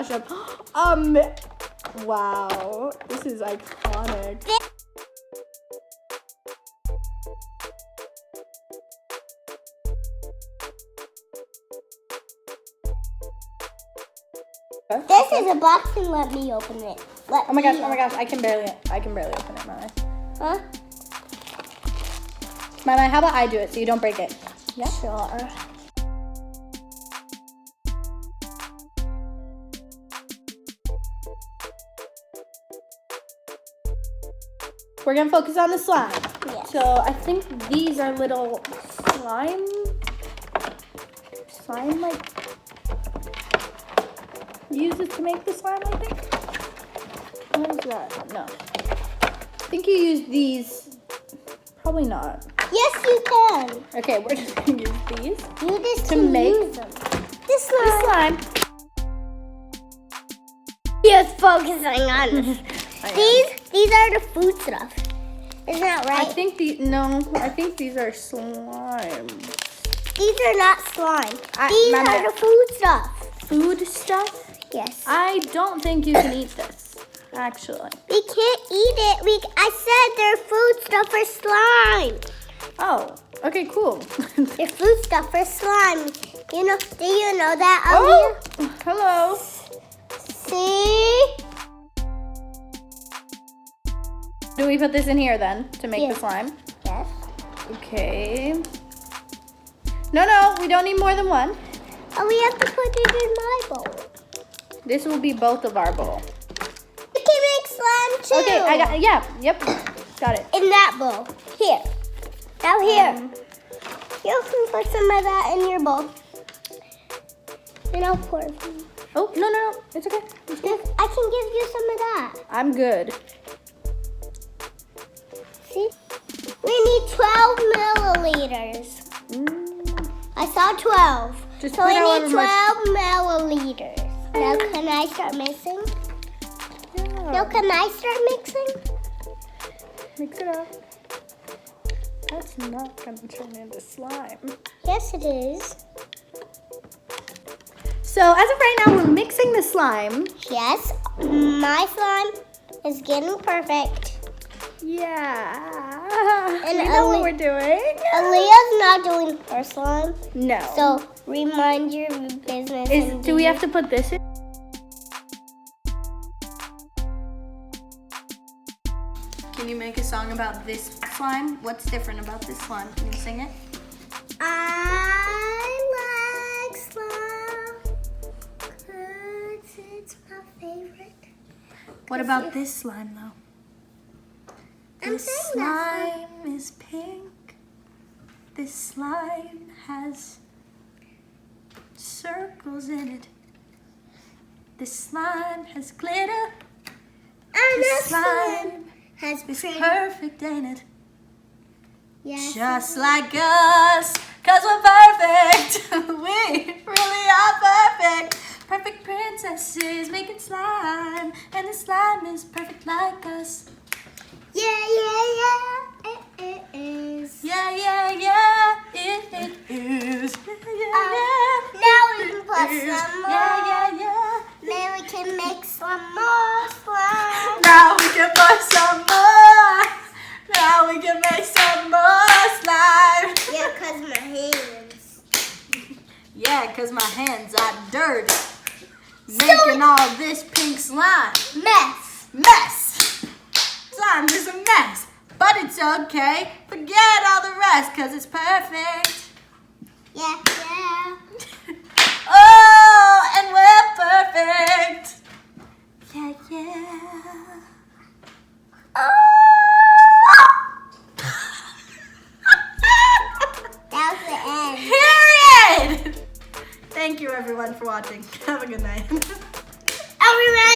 mashup. Wow, this is iconic. This is a box and let me open it. Oh my gosh, I can barely open it, Mama. Huh? Mama, how about I do it so you don't break it? Yeah? Sure. We're gonna focus on the slime. Yes. So I think these are little slime like use it to make the slime, I think. What is that? No. I think you use these. Probably not. Yes, you can. Okay, we're just gonna use these. You just to can make use them. This the slime. Just focusing on this. These are the food stuff. Isn't that right? I think these are slime. These are not slime. These are the food stuff. Food stuff? Yes. I don't think you can eat this, actually. We can't eat it. I said they're food stuff for slime. Oh, okay, cool. They're food stuff for slime. Do you know that, Oh, Aliya? hello. See? Do we put this in here then to make Yeah. the slime? Yes. Okay. No, we don't need more than one. Oh, we have to put it in my bowl. This will be both of our bowl. We can make slime too. Okay, yep, got it. In that bowl. Here. Now here. You can put some of that in your bowl. And I'll pour it for you. Oh, no, it's okay. I can give you some of that. I'm good. See? We need 12 milliliters. I saw 12. Just so put we however need 12 milliliters. Now can I start mixing? Yeah. Now can I start mixing? Mix it up. That's not gonna turn into slime. Yes, it is. So as of right now, we're mixing the slime. Yes, my slime is getting perfect. Yeah. And we know what we're doing. Aliya's not doing her slime. No. So remind your business. Do we have to put this in? Can you make a song about this slime? What's different about this slime? Can you sing it? I like slime 'cause it's my favorite. What about this slime though? This saying that slime is pink. This slime has circles in it. This slime has glitter. And This this slime has is pretty. perfect, ain't it? Yes. Just like us, 'cause we're perfect. We really are perfect. Perfect princesses making slime. And the slime is perfect like us. Yeah. It is. Yeah, it is. Now we can put some more. Yeah. Then we can make some more slime. Now we can put some more. Now we can make some more slime. Yeah, 'cause my hands. Yeah, 'cause my hands are dirty. Making all this pink slime. Mess. Slime is a mess. But it's okay. Forget all the rest, 'cause it's perfect. Yeah. Oh, and we're perfect. Yeah. That was the end. Period. Thank you everyone for watching. Have a good night. Everyone